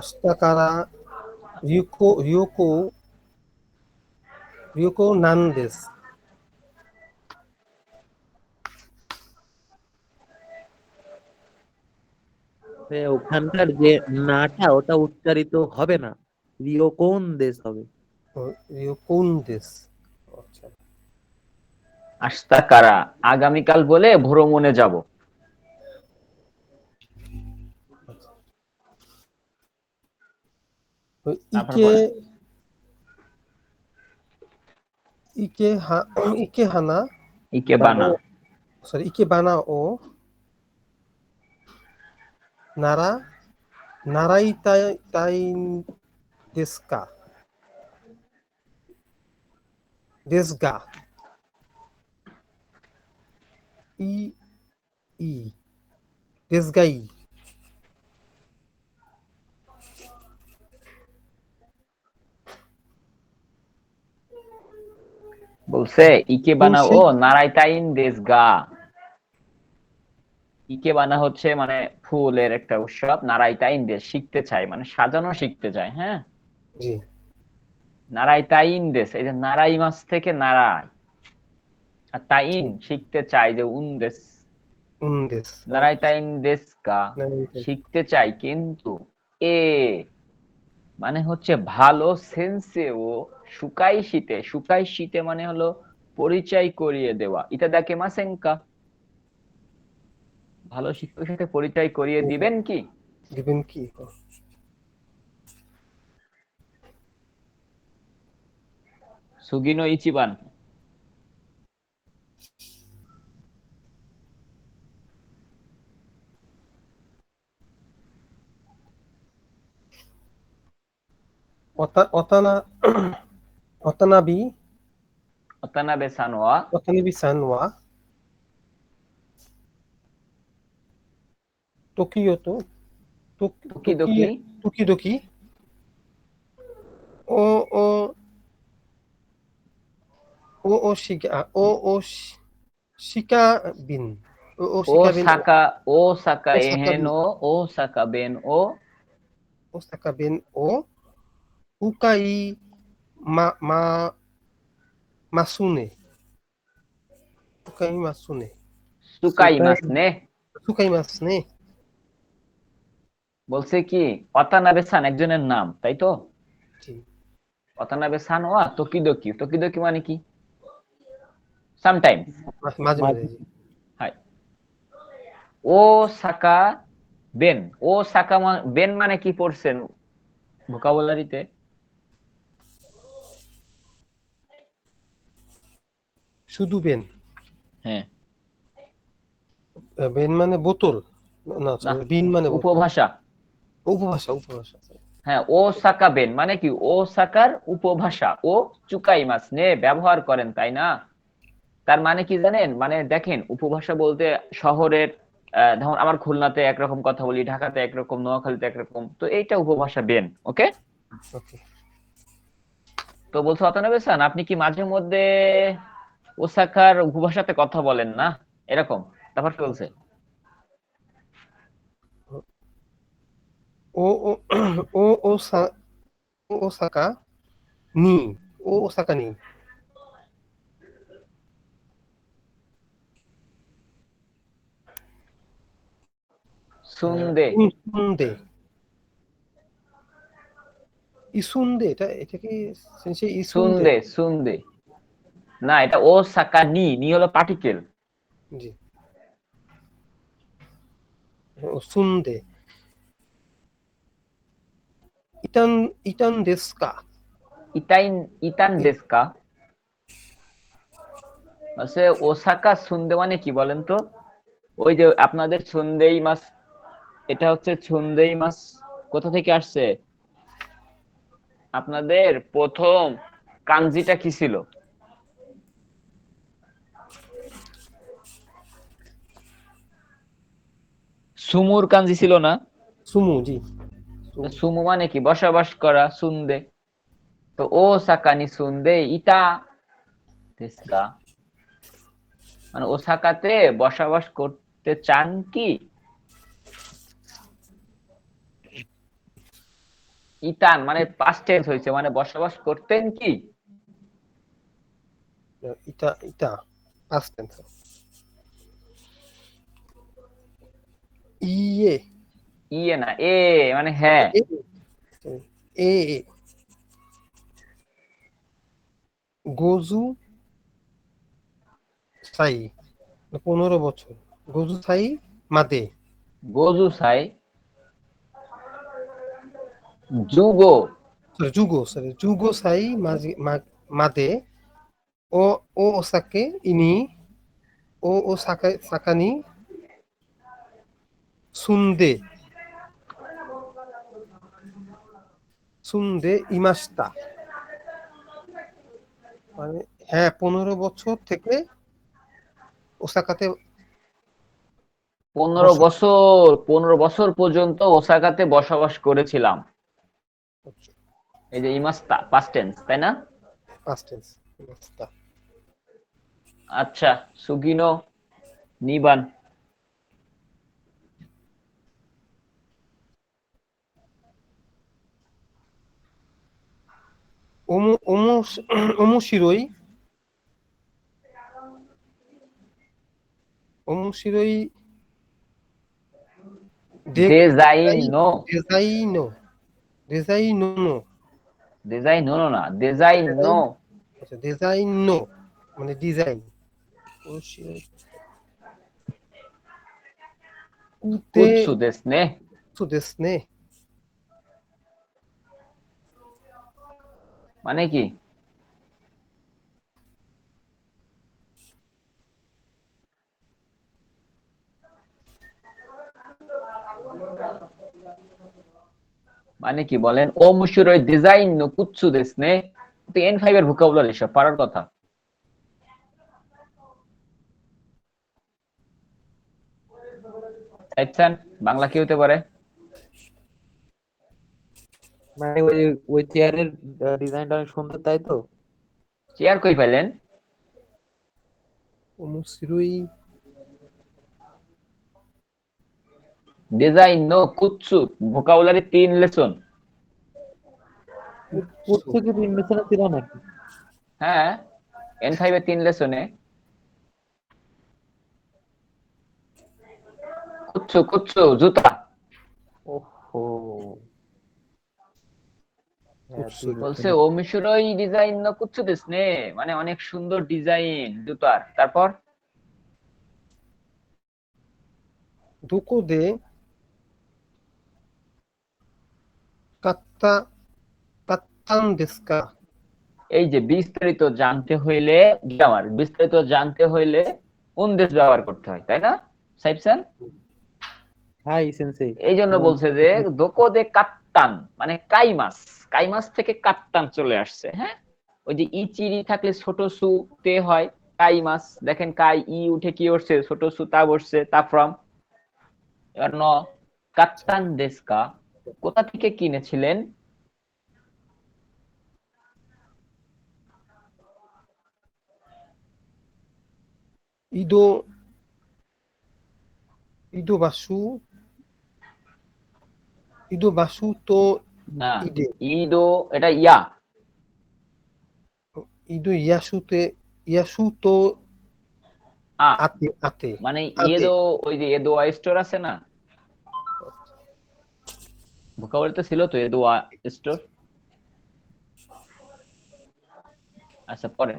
明日から旅行なんです。ওখানকার যে নাটা ওটা উচ্চারিত হবে না, রিও কোন দেশ হবে। 旅行です。আচ্ছা। আস্তা কারা আগামীকাল বলে ভ্রমণে যাব। তারপর ইকে বলেন। ইকে হা ইকে হানা ইকে বা ও বানা। ইকে বানা ও নারা নারাই তাই দেস্কা দেশগা ই ই দেশগাই। বলছে ইকে বানা ও সেই নারাইতাইন দেশ গা। ইকে বানা হচ্ছে মানে ফুলের একটা উৎসব, নারাইতাইন দেশ শিখতে চাই মানে সাজানো শিখতে চাই। হ্যাঁ, জি নারাইতাইন দেশ, এই যে নারাই মাছ থেকে নারাই, আর তাইন ঠিক শিখতে চাই যে উন দেশ। দেশ নারাইতাইন দেশ গা নারাইতাই শিখতে চাই, কিন্তু এ মানে হচ্ছে ভালো সেন্সে ও শুকাই শীতে, শুকাই শীতে মানে হলো পরিচয় করিয়ে দেওয়া, এটা দেখে মাসেঙ্কা, ভালো শিক্ষকের সাথে পরিচয় করিয়ে দিবেন কি? দিবেন কি সুগিনো ইচিবান। অতানা অতানাবি ওতানাবে সানোয়া। অতানাবি-সান ওয়া টোকিওতো টোকি টুকিদুকি। টুকিদুকি ও ও ও শিকা শিকাবিন শিকাবিন ওসাকা, ওসাকা ওসাকাবিন এহেনো, ওসাকা বেন ও। ওসাকাবিন ও উকাই মা মা মাসুনে উকাই মাসুনে সুকাই মাস নে। সুকাই মাস নে। বলছে কি ওয়াতানাবে সান একজনের নাম, তাই তো? জি ওয়াতানাবে সান ওয়া তোকিদোকি, তোকিদোকি মানে কি? সামটাইমস। মাঝে মাঝে জি হয়। ও সাকা বেন, ও সাকা বেন মানে কি পড়ছেন ভোকাবুলারিতে? শুধু বেন হ্যাঁ। বেন মানে বোতল না না, সরি বিন মানে বোতল উপভাষা। উপভাষা হ্যাঁ, ও সাকা বেন মানে কি ও সাকার উপভাষা, ও চুকাই মাস নে ব্যবহার করেন, তাই না? তার মানে কি জানেন, মানে দেখেন উপভাষা বলতে শহরের ধরুন আমার খুলনাতে একরকম কথা বলি, ঢাকাতে একরকম, নোয়াখালীতে একরকম, তো এইটা উপভাষা বেন। ওকে। ওকে তো বলছো অতনবে স্যার, আপনি কি মাঝে মধ্যে ওসাকার উপভাষাতে কথা বলেন না, এরকম? তারপর কি বলছে? ও ও ও ওসাকা নি ওসাকা নি সুন্দে। ইসুন্দে ইসুন্দে এটা কি সেন্সে ইসুন্দে সুন্দে, সুন্দে। না, এটা ওসাকা নি, নি হলো পার্টিকেল। জি সুন্দে ইটান ইটান দেস্কা ইতাইন, ইতান দেশকা। আছে ওসাকা সুন্দে মানে কি বলেন তো? ওই যে আপনাদের সন্দেই মাছ, এটা হচ্ছে সন্দেই মাছ কোথা থেকে আসছে? আপনাদের প্রথম কাঞ্জিটা কি ছিল? সুমুর কাঞ্জি ছিল না? সুমু জি তো সুমু সুমু মানে কি বসবাস করা, সুন্দে। তো ও সাকানি সুন্দে ইতা দেশকা, মানে ওসাকাতে বসবাস করতে চান কি? ইতান মানে পাস্ট টেন্স হয়েছে, মানে বসবাস করতেন কি? ইতা ইতা past tense ইয়ে ইয়ে না, এ মানে হ্যাঁ। এ এ এ গোজু সাই 15 বছর গোজু সাই মাদে গোজু সাই জুগো জুগো সাই মাদে ও ও ওসাকে ইনি ও সাকানি সুন্দে সুন্দে ইমাস্তা মানে হ্যাঁ 15 বছর থেকে ওসাকাতে 15 বছর পর্যন্ত ওসাকাতে বসবাস করেছিলাম। এই যে ইমাস্তা পাস্ট টেন্স, তাই না? past tense ইমাস্তা আচ্ছা, সুগিনো নিবান। ওমোশিরোই ওমোশিরোই দেজাইন নো,デザイノদেজাইন নো না, দেজাইন নো। আচ্ছা ডিজাইনো মানে ডিজাইন ওমোশিরোই কুতে কুৎসু দেস নে। দেsu ne মানে কি? মানে কি বলেন? ও মুশুরই ডিজাইন নো কুৎসু দেস নে, তো N5 এর ভোকাবুলারি সব পারার কথা। আচ্ছা, বাংলা কি হতে পারে? মানে ওই চেয়ারের ডিজাইনটা অনেক সুন্দর, তাই তো? চেয়ার কই পাইলেন? ওমোশিরোই ডিজাইন নো কুৎসু ভোকাবুলারি 3 লেসন। প্রত্যেকে ইনভেশনে ছিল নাকি? হ্যাঁ, N5 এর 3 লেসনে কুৎসু কুৎসু জুতা। ওহো, হ্যাঁ, কুৎসু তিন বলছে লেসনে। ও মিশরই ডিজাইন না কুৎসু দেস নে, মানে অনেক সুন্দর ডিজাইন জুতার। তারপর どこで買ったんですか এই যে বিস্তারিত জানতে হইলে গ্রামার, বিস্তারিত জানতে হইলে কোন দেশ ব্যবহার করতে হয়, তাই না সাইফসান? হাই সেন্সেই। এই জন্য বলছে যে দোকো দে কাত্তান মানে কাই মাছ, কাই মাছ থেকে কাত্তান চলে আসছে। হ্যাঁ, ওই যে ইচিরি থাকলে ছোট সু তে হয় কাই মাছ, দেখেন কাই ই উঠে কি উঠছে, ছোট সু তা বসছে, তা ফ্রম। এবার ন কাত্তান দেশকা কোথা থেকে কিনেছিলেন? ইদো ইদো বাসু ইদো বাসু তো না, ইদে ইদো এটা ইয়া, ইদো ইয়াসু তো আ আতে আতে মানে আতে ইয়েদো, ওই যে এদো স্টোর আছে না, ভোকাবুলারিতে ছিল তো এদো স্টোর। আচ্ছা পরে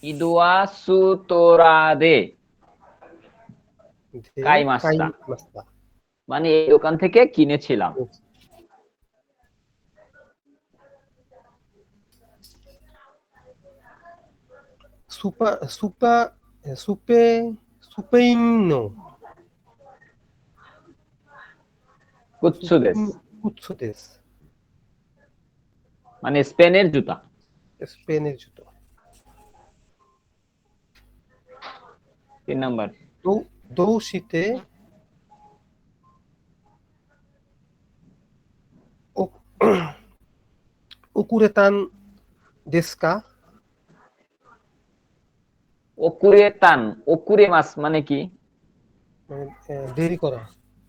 ইদোয়া সুতোরাদে কাই মাস্তা মাস্তা মানে এই দোকান থেকে কিনেছিলাম। সুপেইনো কুৎসু দেশ কুৎসু দেশ মানে স্পেনের জুতা। স্পেনের জুতো 3 নাম্বার দৌশিতে উকুরেতান দেশকা ওকুরে তান, ওকুরে মাস মানে কি? দেরি করা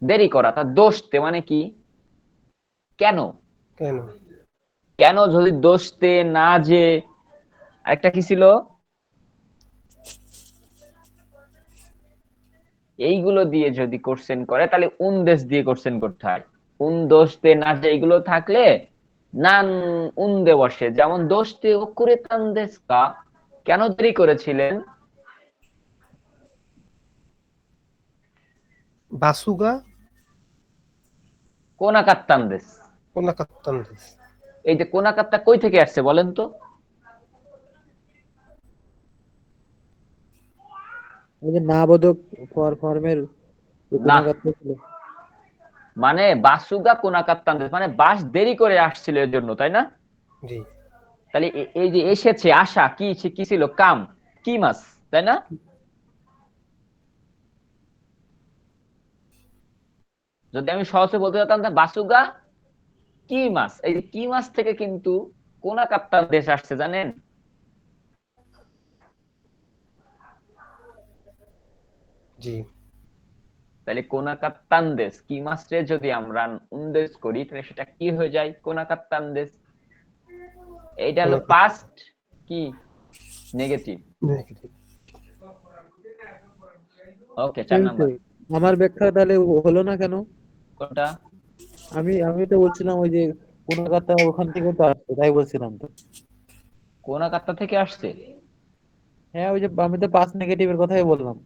দেরি করা। তার দোষতে মানে কি? কেন? কেন? কেন যদি দোষতে না যে, আরেকটা কি ছিল, এইগুলো দিয়ে যদি কোশ্চেন করে তাহলে উনদেশ দিয়ে কোশ্চেন করতে হয়। উন দোষতে না যে এইগুলো থাকলে নান উন্দে বসে। যেমন দোষতে ও করে তান্দেশ কা, কেন দেরি করেছিলেন? বাসুগা কোনাকাত্তান্দেশ। কোনাকাত্তান দেশ। এই যে কোনাকাত্তা কই থেকে আসছে বলেন তো? ওই যে না বোধক ফর্মের না, গুণাগাত্র ছিল। মানে বাসুগা কোনাকাত্তান্দেশ মানে বাস দেরি করে আসছিল এর জন্য, তাই না? জি। তাহলে এই যে এসেছে, আশা কি কি ছিল, কাম, কি মাস, তাই না? যদি আমি সহজে বলতে যেতাম তাহলে বাসুগা কি মাছ, এই যে কি মাছ থেকে কিন্তু কোনাকাত্তার দেশ আসছে জানেন? জি। তাহলে কোনাকাত্তান দেশ কি মাছরে যদি আমরা উন্দেশ করি তাহলে সেটা কি হয়ে যায়, কোনাকাত্তান দেশ। এইটা হলো পাস্ট কি, নেগেটিভ। নেগেটিভ। ওকে, 4 নাম্বার। আমার ব্যাখ্যা তাহলে হলো না কেন? কোনটা? আমি তো বলছিলাম ওই যে গুণাগাত্রা ওখান থেকে তো আসছে, তাই বলছিলাম তো। কোনাকাত্তা থেকে আসছে। হ্যাঁ, ওই যে আমি তো পাস নেগেটিভের কথাই বললাম।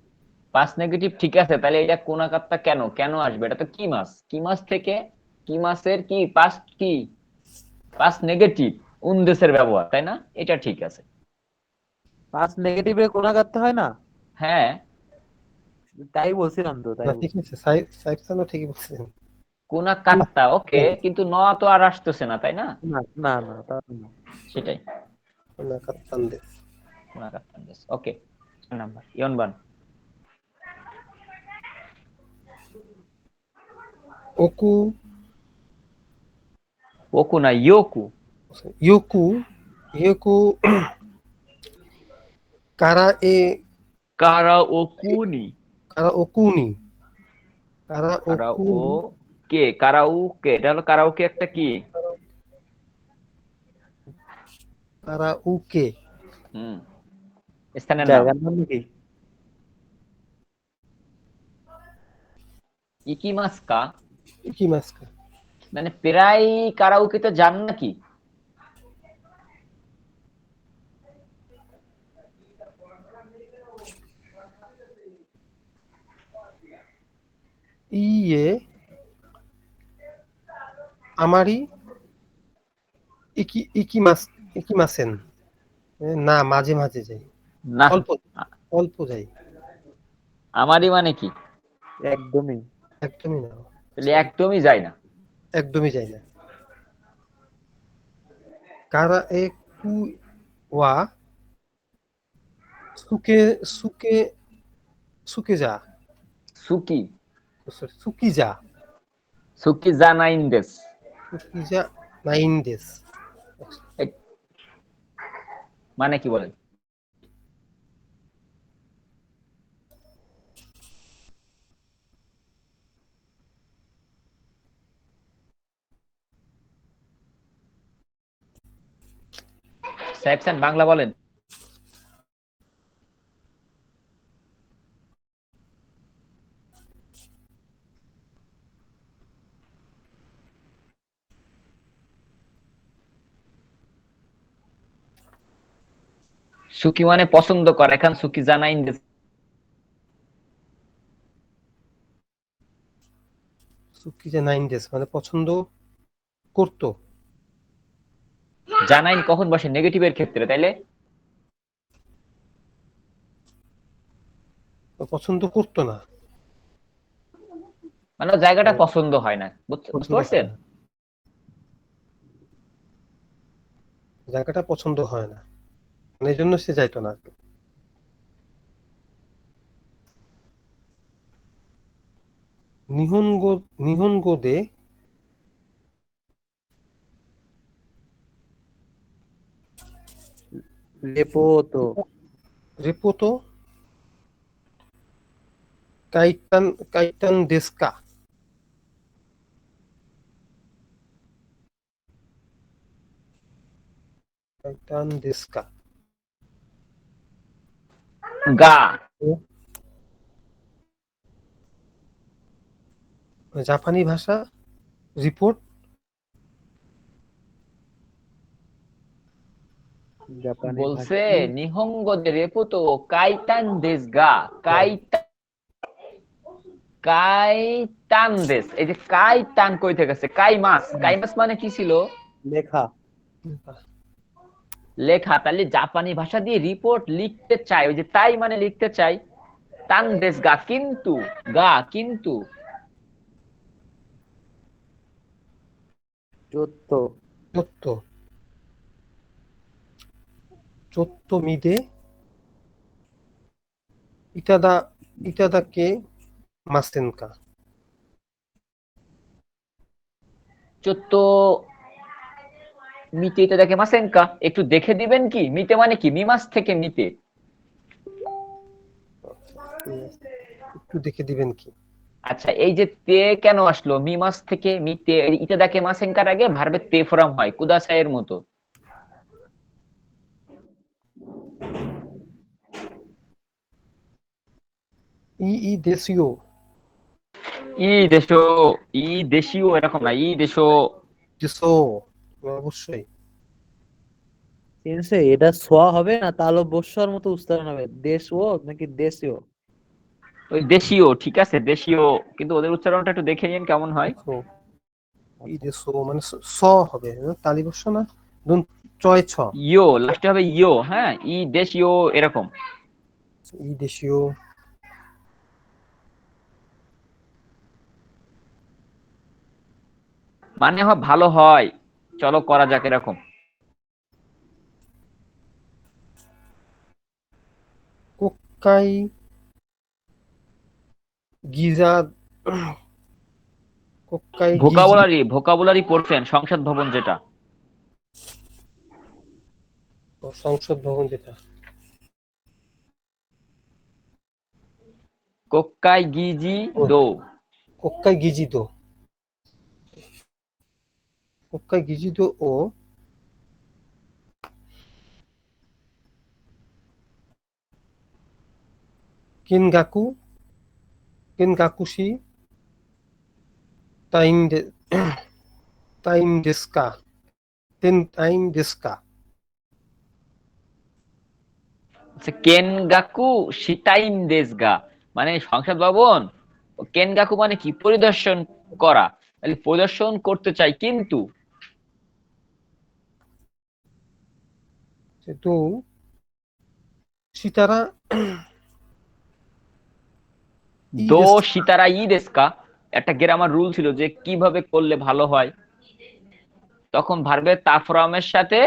পাস্ট নেগেটিভ ঠিক আছে, তাহলে এটা কোনাকাত্তা কেন কেন আসবে? এটা তো কি মাছ, কি মাছ থেকে, কি মাছের কি পাস্ট কি, পাস্ট নেগেটিভ, উনদেশের ব্যবহার, তাই না? এটা ঠিক আছে। পাস নেগেটিভের গুণাগাত্রা হয় না? হ্যাঁ, তাই বলছিলাম তো, তাই না, ঠিক বলছিলাম। আছে, সাইফ সানও ঠিকই বলছেন। কোনাকাত্তা, ওকে, কিন্তু ন তো আর আসতেছে না, তাই না? না না না, তা তো না। সেটাই, কোনাকাত্তান দেশ। কোনাকাত্তা দেশ। ওকে, 6 নাম্বার, ইয়নবান। ওকু ওকু না ইয়োকু। ইয়োকু ইয়োকু কারা এ কারা ওকুনি। কারা ওকুনি কারা কারা ও ওকুনি কে, কারাউকে, এটা হলো কারাউকে একটা কি। কারা উকে হুম, স্থানের নাম। জায়গার নাম নাকি? ইকিমাস্কা, ইকিমাস্কা মানে প্রায় কারাউকে তো যান নাকি? ইয়ে আমারি ইকিমাসেন। না, মাঝে মাঝে যাই, না, অল্প অল্প যাই, আমারই মানে কি? একদমই। একদমই না, তাহলে একদমই যায় না। একদমই যাই না। কারা এ কু ওয়া সুকে সুকে সুকে যা সুকি, সুকি যা সুকি জানাইন দেশ। সুকি যা নাইন ডেজ। এই মানে কি বলেন? স্যাপসন বাংলা বলেন। সুকি মানে পছন্দ করে, এখন সুকি জানাইন দেশ। সুকি যা নাইন ডেজ মানে পছন্দ করতো, জানাইন কখন বসে, নেগেটিভের ক্ষেত্রে, তাইলে পছন্দ করতো না, মানে ওর জায়গাটা পছন্দ হয় না, বুঝতে পছন্দ হয় পারছেন? না, জায়গাটা পছন্দ হয় না, মানে এই জন্য সে যাইতো না। নিহনগো নিহনগো দে লেপো তো। রেপোতো কাইটান কাইটান দেস্কা কাইতান দেশকা। গা জাপানি ভাষা রিপোর্ট। জাপানি বলছে ভাষা নিহঙ্গো দে রেপুতো কাইতান দেশ গা। কাইতান দেশ, এই যে কাইতান কই থেকে আছে? কাই মাস মানে কি ছিল? লেখা। লেখা। তাহলে জাপানি ভাষা দিয়ে রিপোর্ট লিখতে চাই, ওই যে তাই মানে লিখতে চাই। তান দেশ গা কিন্তু চোত্ত। চোত্ত। চোত্ত মিদে ইটাদা ইটাদাকে মাসেনকা। চোদ্দ মিতে এটা দেখে মাসেনকা, একটু দেখে দিবেন কি? মিতে মানে কি? মিমাস থেকে মিতে। একটু দেখে দিবেন কি? আচ্ছা, এই যে তে কেন আসলো মিমাস থেকে মিতে? ইটা দেখে মাসেনকার আগে ভার্বের তে ফর্ম হয় কুদাসাই এর মতো। ই দেশীয়। ই দেশো, ই দেশীয় এরকম না, ই দেশো। দেশো অবশ্যই। সেন্সে এটা সোয়া হবে না, তাহলে বস্যর মতো উচ্চারণ হবে। দেশ ও নাকি দেশীয়? ওই দেশীয়, ঠিক আছে দেশীয়, কিন্তু ওদের উচ্চারণটা একটু দেখে নিন কেমন হয়। দেশো। ই দেশো মানে স হবে তালি বর্ষ না, ধরুন চয় ছ। ইয়ো লাস্টে হবে ইয়ো, হ্যাঁ, ই দেশীয় এরকম। ই দেশীয়। মানে হয় ভালো হয়, চলো করা যাক এরকম। কোক্কাই গিজা। কোক্কাই গিজি। ভোকাবুলারি পড়ছেন সংসদ ভবন যেটা। সংসদ ভবন যেটা। কোক্কাই গিজি ও, দো। কোক্কাই গিজিদো। কোক্কাই গিজিদো ও কিনগাকু কিনগাকুশি টাইম টাইম দেস্কা। টাইম দেস্কা। কেনগাকু শিতাইন দেশগা, মানে সংসদ ভবন। কেনগাকু মানে কি? পরিদর্শন করা। তাহলে পরিদর্শন করতে চাই কিন্তু। তো সিতারা দো দেশ। সীতারা ই দেশকা, একটা গ্রামার রুল ছিল যে কিভাবে করলে ভালো হয়। তখন ভার্বের তা ফর্মের সাথে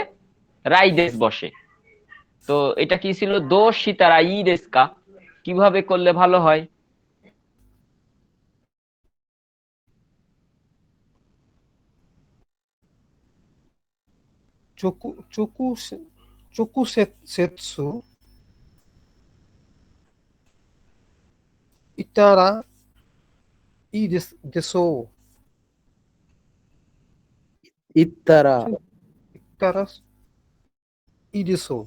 রাই দেশ বসে। তো এটা কি ছিল? দো সীতারা ই দেশকা, কিভাবে করলে ভালো হয়। চকু চকু চকু সেতসু ইতারা দেশো। ইত্তারা। ইতারা দেশো।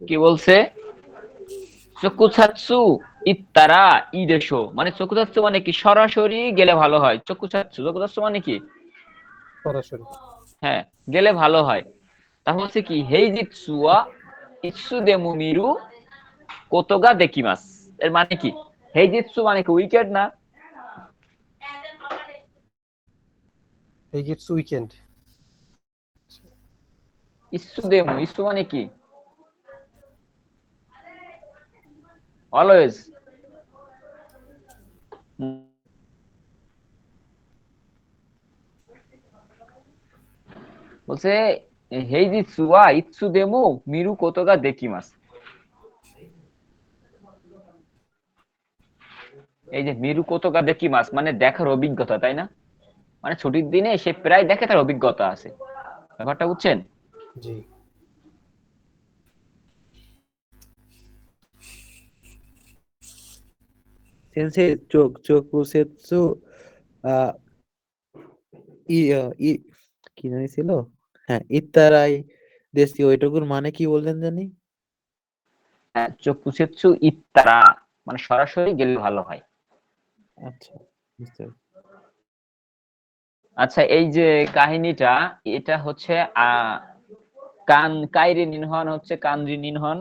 কি বলছে? চকুছাৎসু ইত্তারা ইদেশো, মানে চকুছাৎসু মানে কি? সরাসরি গেলে ভালো হয়। চকুছাৎসু মানে কি? সরাসরি। হ্যাঁ, গেলে ভালো হয়। তাহলে হচ্ছে কি? হেইজিৎসুয়া ইৎসু দেমু মিরু কোতোগা দেকিমাস, এর মানে কি? হেইজিৎসু মানে কি? উইকেট না? এই গেটস উইকেন্ড। ইৎসু দেমু, ইৎসু মানে কি? অলওয়েজ। বলছে হেইজিৎসুয়া ইৎসু দেমু মিরু কোতোগা দেকিমাস। এই যে মিরু কোতোগা দেকিমাস মানে দেখার অভিজ্ঞতা, তাই না? মানে ছুটির দিনে সে প্রায় দেখে, তার অভিজ্ঞতা আছে। ব্যাপারটা বুঝছেন? জি। সেন্সে চোকুসেৎসু আহ ই কি জানি ছিল, হ্যাঁ ইত্তারাই দেশি, ওইটুকুর মানে কি বললেন জানি? চক্ষুসেৎসু ইত্তারা, মানে সরাসরি গেলে ভালো হয়। আচ্ছা, বুঝতে পেরেছি। আচ্ছা, এই যে কাহিনীটা, এটা হচ্ছে কাইরি নিনহন হচ্ছে কানজি নিনহন,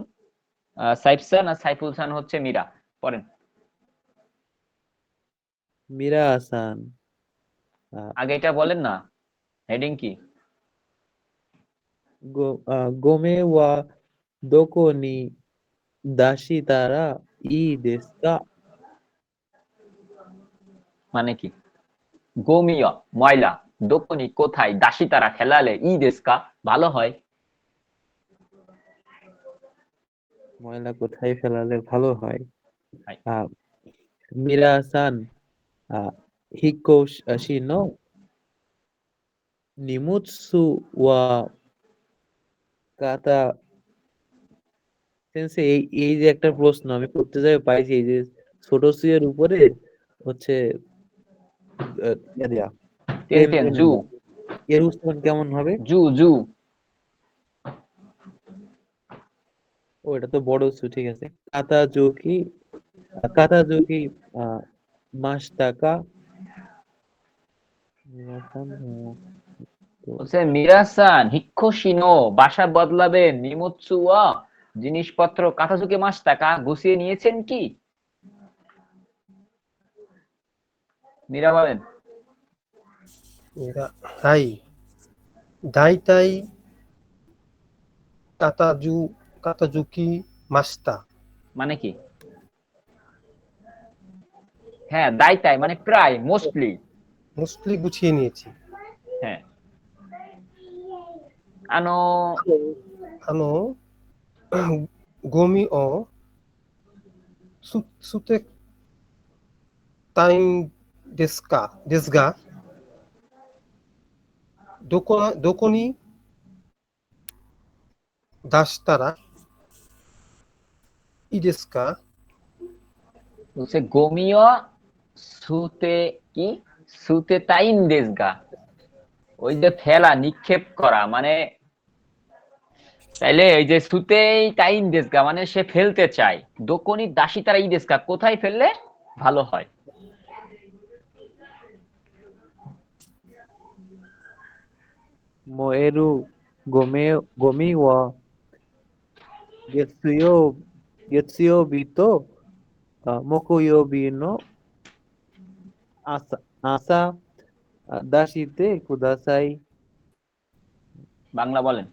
সাইফসান আর সাইফুল সান হচ্ছে মীরা। পড়েন। মীরা হাসান আগে এটা বলেন না, হেডিং কি? গোমে ওয়া দোকো নি দাসি তারা ই দেশকা। মানে কি? গোমিয় ময়লা, দোকনি কোথায়, দাসী তারা খেলালে, ই দেশকা ভালো হয়। ময়লা কোথায় ফেলালে ভালো হয়? হাই। মীরা হাসান হিকোশি নো নিমুৎসু ওয়া কাতা। সেন্সে এই এই যে একটা প্রশ্ন আমি করতে যাই পাইছি, এই যে ছোট সুয়ের উপরে হচ্ছে ইয়া দেয়া, টেন টেন টেন জু, দেয়া। এর উচ্চারণ কেমন হবে? জু জু। ও এটা তো বড় সু, ঠিক আছে। কাতাজুকি কাতাজুকি মাশতাকা মিরাসান, তো বলছে মিরাসান হিক্ষশিনো বাসা বদলাবেন, নিমুৎসু ওয়া জিনিসপত্র কাঠাজুকে মাস টাকা গুছিয়ে নিয়েছেন কি? মীরা বলেন। এরা হাই দাইতাই কাতাজুকি মাস্তা। মানে কি? হ্যাঁ, দাইতাই মানে প্রায়, মোস্টলি। মোস্টলি গুছিয়ে নিয়েছি। হ্যাঁ। আনো আনো গোমি ও সুতে টাইম দেশগা দোকনি দাসতারা ইদেস্কা। বলছে গোমিও সুতে কি, সুতে তাইন দেশগা, ওই যে ফেলা নিক্ষেপ করা মানে, তাইলে এই যে সুতেই তাইন দেশগা মানে সে ফেলতে চায়, দোকনি দাসী তারা ই দেশগা কোথায় ফেললে ভালো হয়। মোয়েরু গোমি ওয়া গেতসুয়ো গেতসুয়োবি তো মোকোয়োবি নো আসা আসা দাসিতে কুদাসাই। বাংলা বলেন।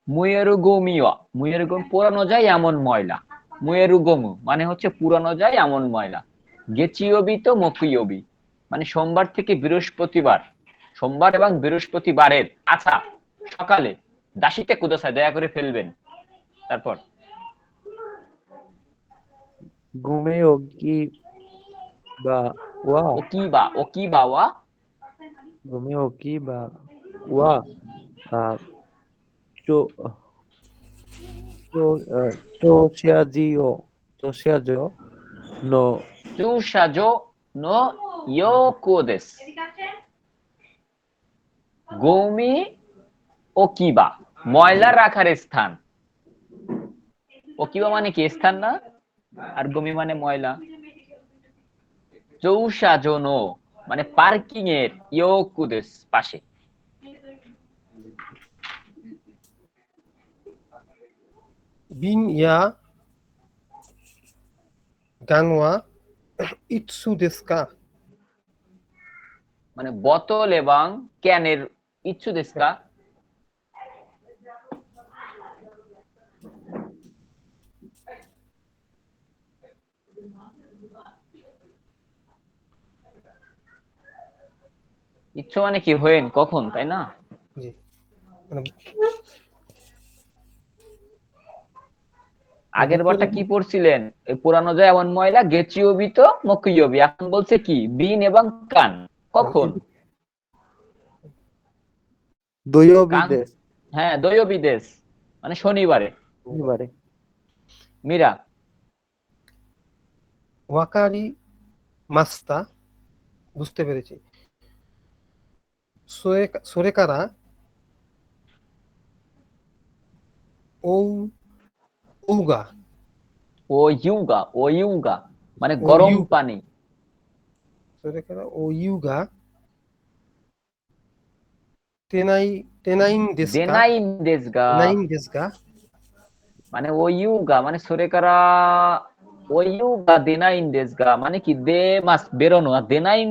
মুয়েরু গোমিও, মুয়েরু গোম পোড়ানো যায় এমন ময়লা, মুয়েরু গোমু মানে হচ্ছে পুরানো যায় এমন ময়লা, গেচিওবি তো মকুইওবি মানে সোমবার থেকে বৃহস্পতিবার, সোমবার এবং বৃহস্পতিবারের আচ্ছা সকালে দাসিতে কুদাসায় দয়া করে ফেলবেন। তারপর ঘুমে ওকি বা ওয়া ও কি বাওয়া, ঘুমে ওকি বা ওয়া চো চো চোশিয়াজিও চোশিয়াজো নো। চুসাজো নো ইয়োকোদেস, গৌমি ওকিবা ময়লা রাখার স্থান, ওকিবা মানে কি স্থান না, আর গমি মানে ময়লা, চৌসাজনো মানে পার্কিং এর, ইয়োকুদেস পাশে। বিন ইয়া গানওয়া ইৎসু দেশকা। মানে বোতল এবং ক্যানের ইচ্ছু দেশকা। ইচ্ছু মানে কি হয়েন কখন, তাই না? জি, মানে আগের বারটা কি পড়ছিলেন, পুরানো যায় এমন ময়লা, গেচিওবি তো মকুইওবি, এখন বলছে কি বিন এবং কান, কখন? দৈও কান, বিদেশ হ্যাঁ দৈব বিদেশ মানে শনিবারে। এবারে। মীরা ওয়াকারি মাস্তা, বুঝতে পেরেছি। সোরেকারা ও উগা, ও ইউগা মানে ও গরম ইউগা, পানি। সোরেকারা ও ইউগা টেনাই টেনাইন দেশকা, দেনাইন দেশগা টেনাইন দেশকা। মানে ও ইউগা মানে সোরেকারা ও ইউগা দেনাইন দেশগা মানে কি দে মাস বেরোনো, আর দেনাইন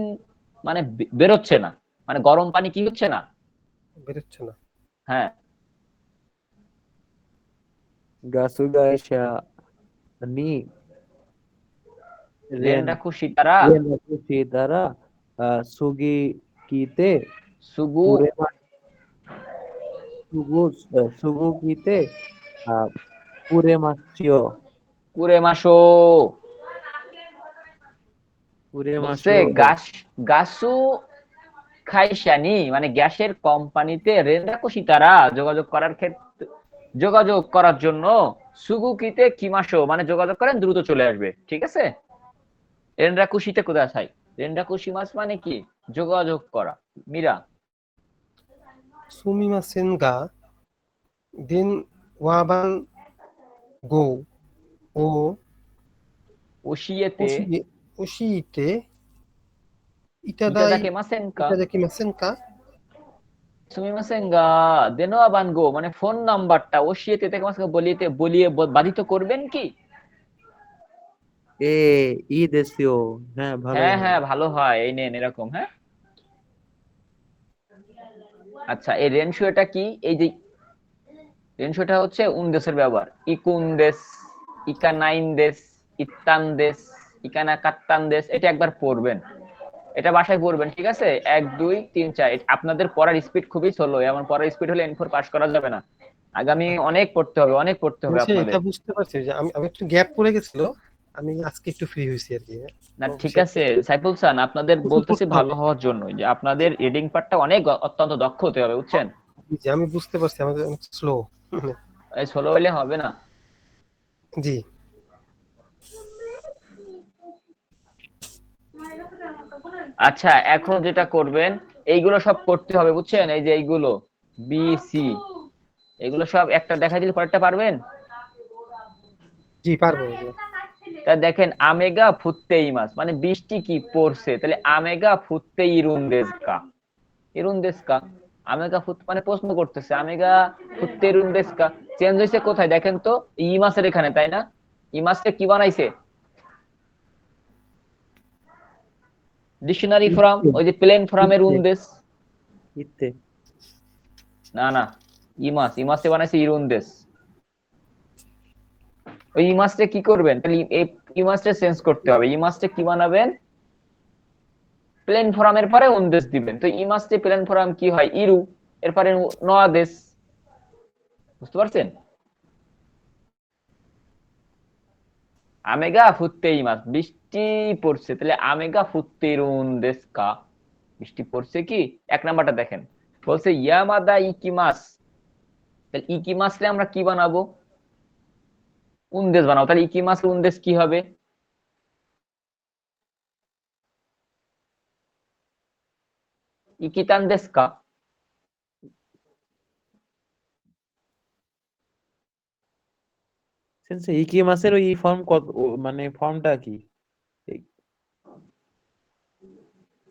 মানে বেরোচ্ছে না, মানে গরম পানি কি হচ্ছে না। বেরোচ্ছে না। হ্যাঁ, গাসুগাইশা নি রেন রেনরাকু সিতারা রেন রাকুশি দ্বারা সুগি কিতে সুগু পুরেমা সুগু সুগু কিতে পুরেমাসিও কুরেমাশো বলছে পুরেমাসিও গাসু খাইশানি মানে গ্যাসের কোম্পানিতে রেনরাকু সিতারা যোগাযোগ করার জন্য সুগুকিতে কিমাশো মানে যোগাযোগ করেন, দ্রুত চলে আসবে। ঠিক আছে, রেনরাকুশিতে কোথায় চাই, রেনরাকুশিমাস মানে কি যোগাযোগ করা। মীরা সুমিমাসেন গা দেন ওয়াবান গো ও ওশিয়েতে ওশি ওশিইতে ইতাদাই ইতাদাকে মাসেনকা ইতাদাকিমাসেন কা। সুমিমাসেনগা দেনোয়া বানগো মানে ফোন নাম্বারটা ওশিয়েতে থেকে মাসকে বলিয়ে বাধিত করবেন কি। এ ই দেশিও। হ্যাঁ, ভালোই হ্যাঁ হবে। হ্যাঁ ভালো হয়, এই নেন এরকম। হ্যাঁ, আচ্ছা এই রেনশিওটা কি, এই যে রেনশিওটা হচ্ছে উনদেশের ব্যবহার, ইকুনদেশ, ইকানাইনদেশ, ইত্তানদেশ, ইকানাকাত্তানদেশ, এটা একবার পড়বেন, এটা বাসায় পড়বেন। ঠিক আছে, 1 2 3 4 আপনাদের পড়ার স্পিড খুবই স্লো, এমন পড়ার স্পিড হলে N4 পাস করা যাবে না। আগামী অনেক পড়তে হবে, অনেক পড়তে হবে বলছি আপনাদের। এটা বুঝতে পারছি যে আমি একটু গ্যাপ পড়ে গেছিল, আমি আজকে একটু ফ্রি হয়েছি আর কি। না তো ঠিক আছে সেক্ষেত্রে সাইফুল স্যার, আপনাদের প্রচুর বলতেছি পড়তে ভালো হবে। হওয়ার জন্য, যে আপনাদের রিডিং পার্টটা অনেক অত্যন্ত দক্ষ হতে হবে, বুঝছেন। জি আমি বুঝতে পারছি আমাদের অনেক স্লো। এই স্লো হলে হবে না। জি আচ্ছা এখন যেটা করবেন, এইগুলো সব করতে হবে, বুঝছেন, এই যে এইগুলো বি সি, এগুলো সব একটা দেখা দিলে পরেরটা পারবেন। জি পারবো এগুলো। তা দেখেন আমেগা ফুত্তেই মাস মানে বৃষ্টি কি পড়ছে, তাহলে আমেগা ফুত্তে ইরুনদেস্কা, ইরুনদেস্কা আমেগা ফুত মানে প্রশ্ন করতেছে আমেগা ফুত্তে ইরুনদেস্কা, চেঞ্জ হয়েছে কোথায় দেখেন তো, ই মাসের এখানে, তাই না। ই মাসটা কি বানাইছে, ডিকশনারি ফর্ম, ইতে ওই যে প্লেন ফর্মের ইতে উনদেশ। ইতে না না, ইমাসে বানাইছে ইরুনদেশ। ওই ইমাসটা কি করবেন, তাহলে এই ইমাসটা চেঞ্জ করতে হবে, ইমাসটা কি বানাবেন, প্লেন ফোরামের পরে উনদেশ দিবেন। তো ইমাসে প্লেন ফোরাম কি হয়, ইরু, এরপরে নয়াদেশ, বুঝতে পারছেন। আমেগা ফুত্তে ইমাস বৃষ্টি পড়ছে, তাহলে আমেগা ফুত্তে ইরুনদেশ কা, বৃষ্টি পড়ছে কি। 1 নাম্বারটা দেখেন, বলছে ইয়ামাদা ইকিমাস, তাহলে ইকিমাসলে আমরা কি বানাবো, উনদেশ বানাবো, তাহলে ইকিমাস উনদেশ কি হবে, ইকিতান দেশ কা। সেন্সে ইকি মাসের ওই ফর্ম কত মানে ফর্মটা কি? এই-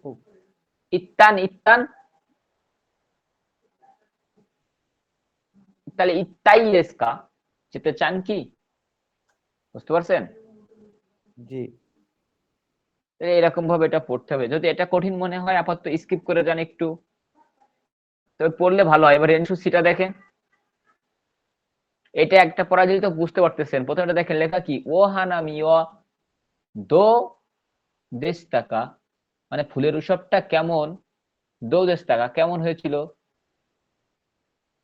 ও, ইত্তান ইত্তান, তাহলে ইত্তাই দেশ কা, যেতে চান কি, বুঝতে পারছেন। জি এরকম ভাবে এটা পড়তে হবে, যদি এটা কঠিন মনে হয় আপাতত স্কিপ করে যান একটু, তবে পড়লে ভালো হয়। এবার এনসু সিটা দেখেন, এটা একটা পড়া যদি তো বুঝতে পারতেছেন। প্রথমটা দেখেন লেখা কি, ও হানামি ও দো দেশ টাকা, মানে ফুলের উৎসবটা কেমন, দো দেশ টাকা কেমন হয়েছিল,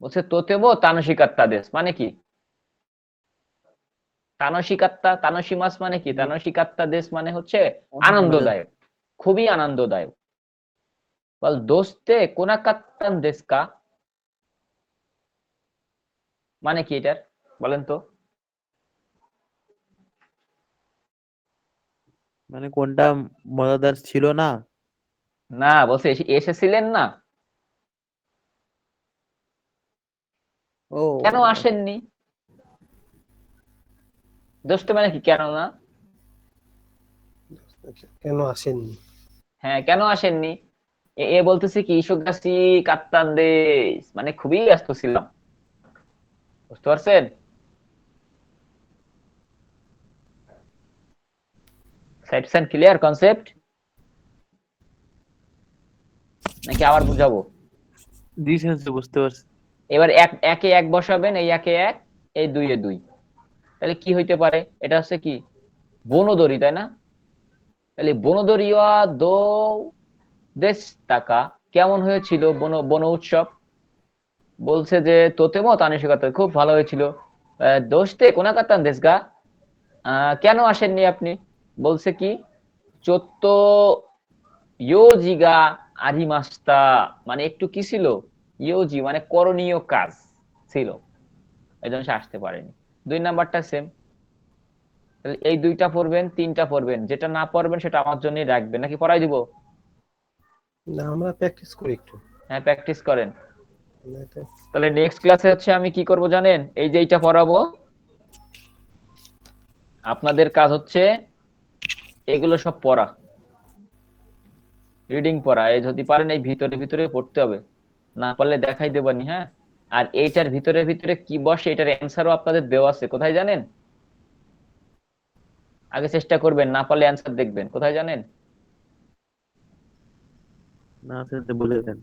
বলছে তোতেবো তানসিকাত্তা দেশ মানে কি, তানসিকাত্তা তানসিমাস মানে কি, জি, তানসিকাত্তা দেশ মানে হচ্ছে অনেক মজা। আনন্দদায়ক, খুবই আনন্দদায়ক। বল দোস্তে কোনাকাত্তান দেশ কা মানে কি এটার, বলেন তো। মানে কোনটা মজাদার ছিল না? না, বলছে এসেছিলেন না, ও কেন আসেননি? দোষটা মানে কি, কেন না? কেন আসেননি? হ্যাঁ, কেন আসেননি? এ এ বলতেছে কি ইসোগাসি কাত্তানদেস, মানে খুবই ব্যস্ত ছিলাম। বুঝতে পারছেন? সাইটসেন ক্লিয়ার কনসেপ্ট, নাকি আবার বুঝাবো? জি সেন্সে বুঝতে পারছি। এবার একে এক বসাবেন, এই একে এক, এই দুইয়ে দুই, তাহলে কি হইতে পারে? এটা হচ্ছে কি বনদরি, তাই না? তাহলে বনদরিয়া দো দেশ টাকা, কেমন হয়েছিল বন বন উৎসব? বলছে যে তোতেমো তানিশিকাতে, খুব ভালো হয়েছিল। দোস্তে কোনাকাতান দেশ গা, কেন আসেননি আপনি? বলছে কি চোত্ত ইয়োজিগা আরিমাস্তা, মানে একটু কি ছিল, ইয়োজি মানে করণীয় কাজ ছিল, এই জন্য সে আসতে পারেনি। দুই নাম্বারটা সেম। তাহলে এই দুইটা পড়বেন, তিনটা পড়বেন, যেটা না পড়বেন সেটা আমার জন্যই রাখবেন, নাকি পড়াই দিব? না, আমরা প্র্যাকটিস করি একটু। হ্যাঁ, প্র্যাকটিস করেন। নয়তো- তাহলে নেক্সট ক্লাসে হচ্ছে আমি কি করব জানেন, এই যে এইটা পড়াবো, আপনাদের কাজ হচ্ছে এগুলো সব পড়া, রিডিং পড়া। এই যদি পারেন এই ভিতরে ভিতরে পড়তে হবে, না পারলে দেখাই দেবানি, হ্যাঁ। আর এইটার ভিতরে ভিতরে কি বসে এটার অ্যান্সারও আপনাদের দেওয়া আছে, কোথায় জানেন? আগে চেষ্টা করবেন, না পারলে অ্যান্সার দেখবেন, কোথায় জানেন? না সেন্সে বলে দেন।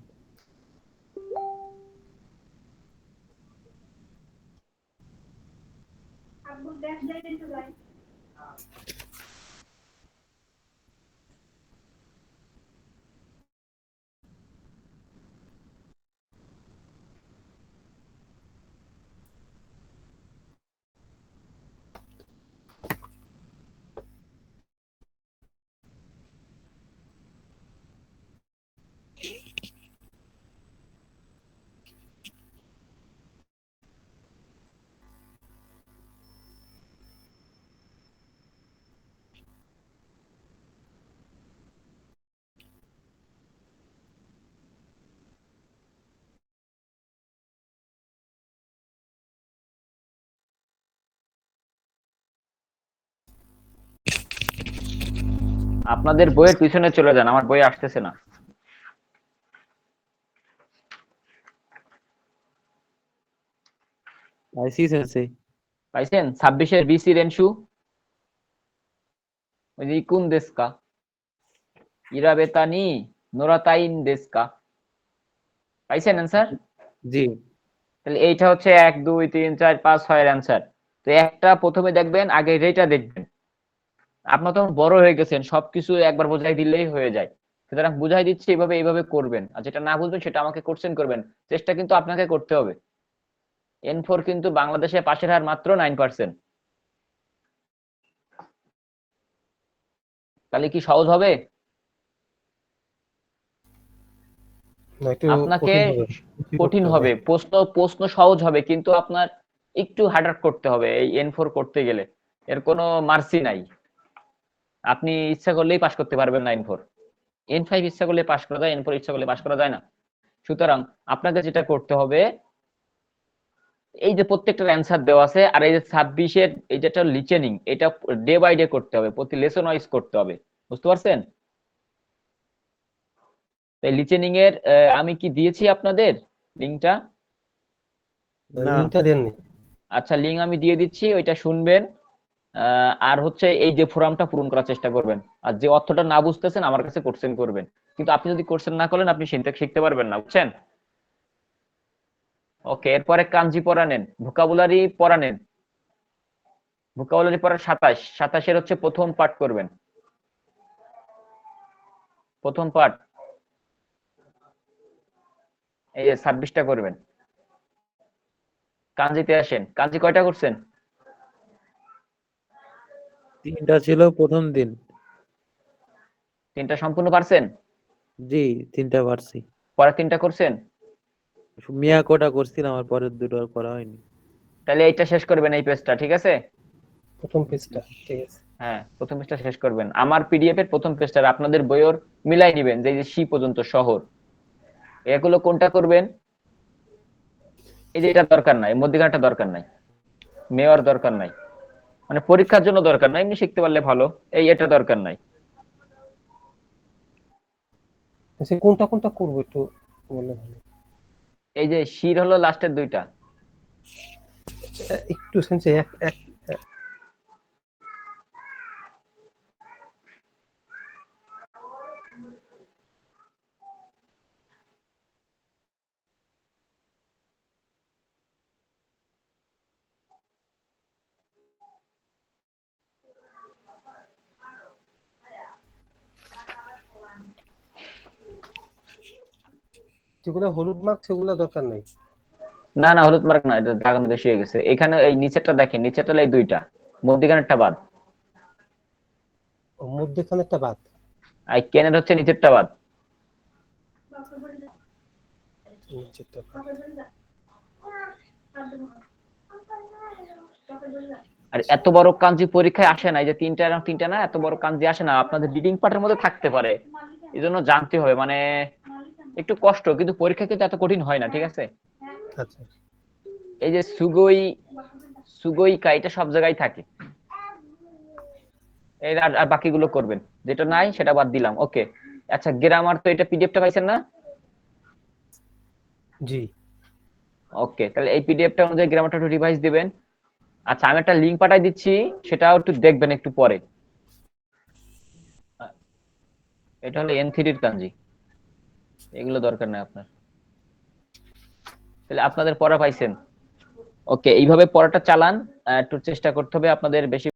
আপনাদের বইয়ের পিছনে চলে যান, আমার বই আসতেছে না। আইসি সেন্সে। পাইছেন? 26-এর বিসি রেনশু, ওই যে ইকুন দেশকা ইরাবেতানি নোরাতাইন দেশকা, পাইছেন অ্যান্সার? জি। তাহলে এইটা হচ্ছে 1 2 3 4 5 6 এর অ্যান্সার। তো একটা প্রথমে দেখবেন, আগে যেটা দেখবেন, আপনার তখন বড় হয়ে গেছেন, সবকিছু একবার বোঝাই দিলেই হয়ে যায়। সুতরাং বুঝাই দিচ্ছি, এইভাবে এইভাবে করবেন, আর যেটা না বুঝবেন সেটা আমাকে কোশ্চেন করবেন। চেষ্টা কিন্তু আপনাকে করতে হবে। N4 কিন্তু বাংলাদেশে পাশের হার মাত্র 9%। তাহলে কি সহজ হবে? না, একটু আপনাকে কঠিন হবে। কঠিন হবে, প্রশ্ন প্রশ্ন সহজ হবে, কিন্তু আপনার একটু হার্ড করতে হবে এই N4 করতে গেলে। এর কোনো মার্সি নাই, আপনি ইচ্ছা করলেই পাশ করতে পারবেন না N4। N5 ইচ্ছা করলে পাশ করা যায়, N4 ইচ্ছা করলে পাশ করা যায় না। সুতরাং আপনাকে যেটা করতে হবে, এই যে প্রত্যেকটার অ্যান্সার দেওয়া আছে, আর এই যে 26-এর এই যেটা লিচেনিং, এটা ডে বাই ডে করতে হবে, প্রতি লেসন ওয়াইজ করতে হবে। বুঝতে পারছেন? তাই লিচেনিং এর আমি কি দিয়েছি আপনাদের লিঙ্কটা? না। লিঙ্কটা দেননি। আচ্ছা, লিঙ্ক আমি দিয়ে দিচ্ছি, ওইটা শুনবেন। আর হচ্ছে এই যে ফর্মটা পূরণ করার চেষ্টা করবেন। আর যে অর্থটা না বুঝতেছেন আমার কাছে কোশ্চেন করবেন, কিন্তু আপনি যদি কোশ্চেন না করেন আপনি সিনট্যাক্স শিখতে পারবেন না, বুঝছেন? ওকে, এরপরে কাঞ্জি পড়া নেন, ভোকাবুলারি পড়া নেন। ভোকাবুলারি পড়া 27-এর হচ্ছে প্রথম পার্ট করবেন, প্রথম পার্ট এই যে 26টা করবেন। কাঞ্জিতে আসেন, কাঞ্জি কয়টা করছেন? 3টা ছিল প্রথম দিন। 3টা সম্পূর্ণ পারছেন? জি 3টা পারছি। পরের 3টা করছেন? মিয়াকোটা করছিলাম, আর পরের দুটো আর করা হয়নি। তাহলে এইটা শেষ করবেন, এই পেজটা, ঠিক আছে? প্রথম পেজটা ঠিক আছে। হ্যাঁ, প্রথম পেজটা শেষ করবেন। আমার পিডিএফ এর প্রথম পেজটা আপনাদের বইয়ের মিলাই নিবেন, যে এই যে সি পর্যন্ত শহর, এগুলো কোনটা করবেন? এই যে এটা দরকার নাই, মধ্যখানটা দরকার নাই, মেয়র দরকার নাই, মানে পরীক্ষার জন্য দরকার নাই, এমনি শিখতে পারলে ভালো। এই এটা দরকার নাই। আচ্ছা, কোনটা কোনটা করবো একটু বললে ভালো। এই যে শির হলো লাস্টের দুইটা। একটু সেন্সে এক এক যেগুলো হলুদ মার্ক সেগুলো দরকার নাই। না না, হলুদ মার্ক না, এটা দাগানো বেশি হয়ে গেছে। এখানে এই নিচেরটা দেখেন, নিচেরটা এই দুইটা, মধ্যখানেরটা বাদ। ও, মধ্যখানে একটা বাদ। আর কেনের হচ্ছে নিচেরটা বাদ। নিচেরটা বাদ। আর এত বড় কাঞ্জি পরীক্ষায় আসে না, এই যে তিনটা এবং তিনটা না, এত বড় কাঞ্জি আসে না, আপনাদের রিডিং পার্টের মধ্যে থাকতে পারে, এই জন্য জানতে হবে, মানে একটু কষ্ট, কিন্তু পরীক্ষা কিন্তু এত কঠিন হয় না, ঠিক আছে? আচ্ছা, এই যে সুগই, সুগইকা, এটা সব জায়গায় থাকে। এই আর বাকিগুলো করবেন, যেটা নাই সেটা বাদ দিলাম। ওকে, আচ্ছা গ্রামার তো এটা পিডিএফটা পাইছেন না? জি। ওকে, তাহলে এই পিডিএফটা অনুযায়ী গ্রামারটা একটু রিভাইজ দিবেন। আচ্ছা, আমি একটা লিংক পাঠাই দিচ্ছি, সেটাও একটু দেখবেন একটু পরে। এটা হলো N3 এর কাঞ্জি, এগুলো দরকার নাই আপনার। তাহলে আপনাদের পড়া পাইছেন। ওকে, এইভাবে পড়াটা চালান। একটু চেষ্টা করতে হবে আপনাদের বেশি